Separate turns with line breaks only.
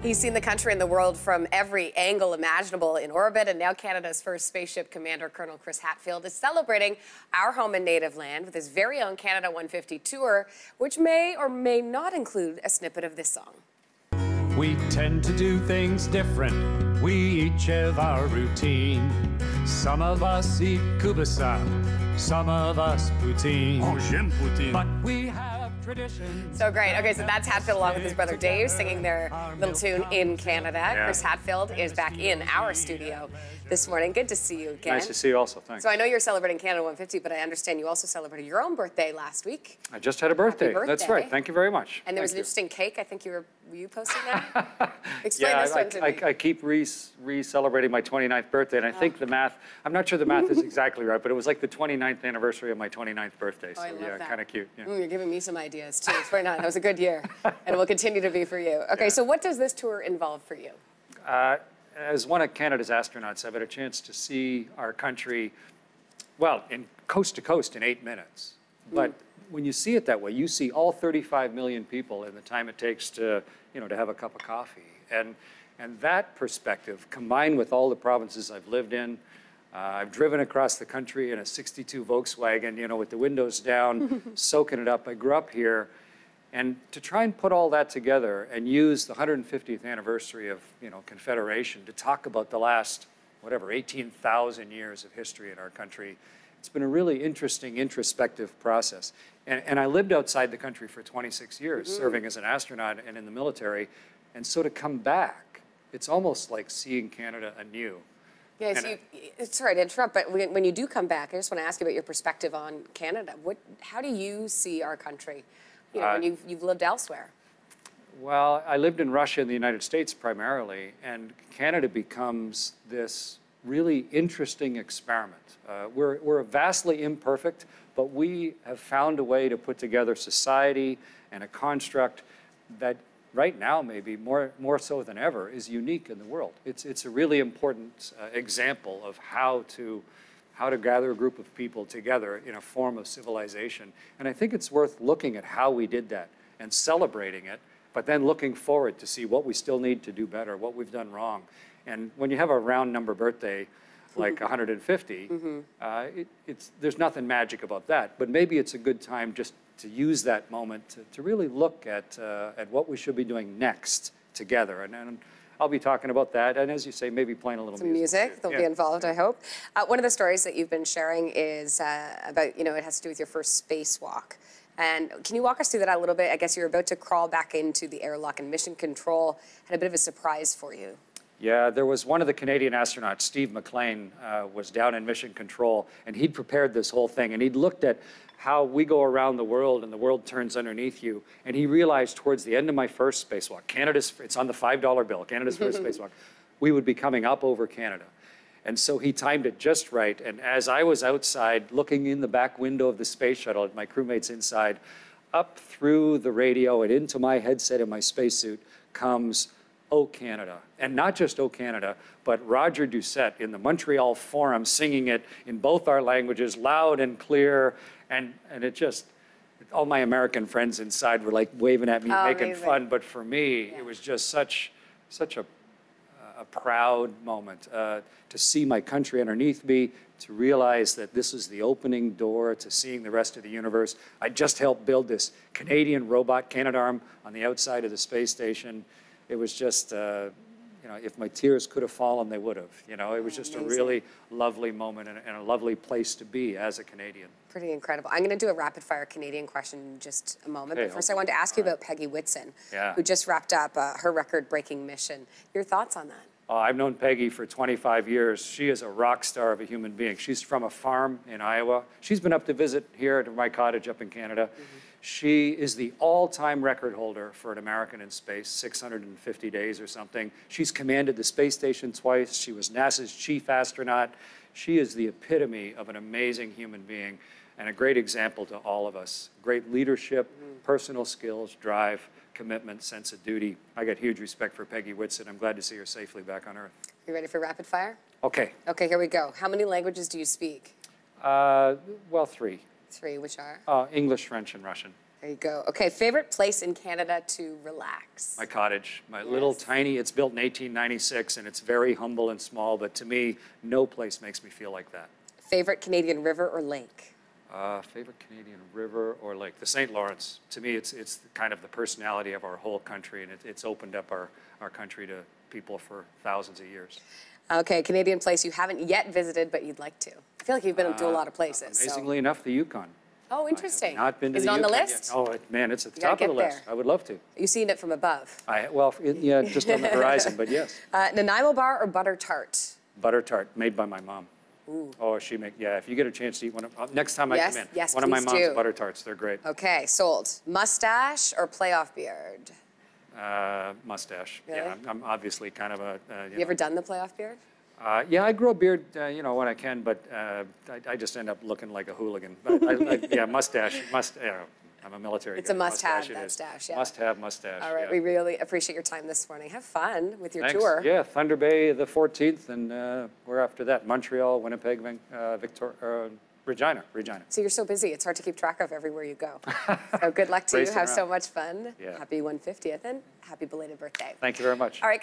He's seen the country and the world from every angle imaginable in orbit, and now Canada's first spaceship commander, Colonel Chris Hadfield, is celebrating our home and native land with his very own Canada 150 tour, which may or may not include a snippet of this song.
We tend to do things different. We each have our routine. Some of us eat kubasa, some of us poutine.
Oh, j'aime poutine.
But we have traditions.
So great. Okay, so that's Hadfield along with his brother Dave singing their little tune in Canada.
Yeah.
Chris Hadfield is back in our studio this morning. Good to see you again.
Nice to see you also, thanks.
So I know you're celebrating Canada 150, but I understand you also celebrated your own birthday last week.
I just had a birthday.
Happy birthday.
That's right. Thank you very much.
And there was an interesting cake. I think were you posting that? Explain this one to me.
I keep re-celebrating my 29th birthday, and I think the math, I'm not sure the math is exactly right, but it was like the 29th anniversary of my 29th birthday. So
I love that.
kind of cute. Yeah.
You're giving me some ideas too. 29. That was a good year, and it will continue to be for you. Okay, so what does this tour involve for you?
As one of Canada's astronauts, I've had a chance to see our country, well, in coast to coast in 8 minutes. But when you see it that way, you see all 35 million people in the time it takes to, to have a cup of coffee. And that perspective, combined with all the provinces I've lived in, I've driven across the country in a 62 Volkswagen, with the windows down, soaking it up. I grew up here. And to try and put all that together and use the 150th anniversary of, Confederation to talk about the last, 18,000 years of history in our country, it's been a really interesting, introspective process. And I lived outside the country for 26 years, serving as an astronaut and in the military. And so to come back, it's almost like seeing Canada anew.
Yes, sorry to interrupt, but when you do come back, I just want to ask you about your perspective on Canada. How do you see our country? When you've lived elsewhere?
Well, I lived in Russia and the United States primarily, and Canada becomes this really interesting experiment. We're vastly imperfect, but we have found a way to put together society and a construct that right now, maybe more so than ever, is unique in the world. It's a really important example of how to gather a group of people together in a form of civilization. And I think it's worth looking at how we did that and celebrating it, but then looking forward to see what we still need to do better, what we've done wrong. And when you have a round number birthday, like 150, there's nothing magic about that. But maybe it's a good time just to use that moment to really look at what we should be doing next together. And I'll be talking about that, and as you say, maybe playing a little music.
They'll be involved, I hope. One of the stories that you've been sharing is about, it has to do with your first spacewalk. And can you walk us through that a little bit? I guess you're about to crawl back into the airlock, and Mission Control had a bit of a surprise for you.
Yeah, there was one of the Canadian astronauts, Steve McEwen, was down in Mission Control, and he'd prepared this whole thing, and he'd looked at how we go around the world and the world turns underneath you. And he realized towards the end of my first spacewalk, it's on the $5 bill, Canada's first spacewalk, we would be coming up over Canada. And so he timed it just right. And as I was outside looking in the back window of the space shuttle, my crewmates inside, up through the radio and into my headset and my spacesuit comes "Oh Canada." And not just "Oh Canada," but Roger Doucette in the Montreal Forum singing it in both our languages, loud and clear. And it just, all my American friends inside were like waving at me, making fun. But for me, it was just such a proud moment to see my country underneath me, to realize that this is the opening door to seeing the rest of the universe. I just helped build this Canadian robot, Canadarm, on the outside of the space station. It was just, if my tears could have fallen, they would have. It was just a really lovely moment and a lovely place to be as a Canadian.
Pretty incredible. I'm going to do a rapid-fire Canadian question in just a moment. But first, I wanted to ask you about Peggy Whitson, who just wrapped up her record-breaking mission. Your thoughts on that?
I've known Peggy for 25 years. She is a rock star of a human being. She's from a farm in Iowa. She's been up to visit here at my cottage up in Canada. She is the all-time record holder for an American in space, 650 days or something. She's commanded the space station twice. She was NASA's chief astronaut. She is the epitome of an amazing human being and a great example to all of us. Great leadership, personal skills, drive, commitment, sense of duty. I got huge respect for Peggy Whitson. I'm glad to see her safely back on Earth.
You ready for rapid fire?
Okay.
Okay, here we go. How many languages do you speak?
Well, 3.
3, which are?
English, French, and Russian.
There you go. Okay, favorite place in Canada to relax?
My cottage, my little tiny, it's built in 1896 and it's very humble and small, but to me, no place makes me feel like that.
Favorite Canadian river or lake?
Favorite Canadian river or lake? The St. Lawrence. To me, it's kind of the personality of our whole country, and it's opened up our country to people for thousands of years.
Okay, Canadian place you haven't yet visited, but you'd like to. I feel like you've been to a lot of places.
Amazingly enough, the Yukon.
Oh, interesting.
Not been to
Is
the
it on the
Yukon
list?
yet. Oh, man, it's at the
You gotta
top of the
get
list.
there.
I would love to.
You've seen it from above.
Yeah, just on the horizon, but yes.
Nanaimo bar or butter tart?
Butter tart, made by my mom.
Ooh.
Oh, if you get a chance to eat one of, next time I come in,
yes,
one of my
please
mom's
do.
butter tarts, they're great.
Okay, sold. Mustache or playoff beard?
Mustache.
Really?
Yeah, I'm obviously kind of a,
You ever done the playoff beard?
yeah, I grow a beard, when I can, but I just end up looking like a hooligan. But yeah, mustache, I'm a military
It's
guy.
a must-have,
Mustache it
that
is.
stash, yeah.
Must-have mustache.
All right,
yeah.
we really appreciate your time this morning. Have fun with your
Thanks.
tour.
Yeah, Thunder Bay the 14th, and we're after that. Montreal, Winnipeg, Regina.
So you're so busy, it's hard to keep track of everywhere you go. So good luck to you.
Racing
Have so
around.
much fun.
Yeah.
Happy 150th and happy belated birthday.
Thank you very much.
All right.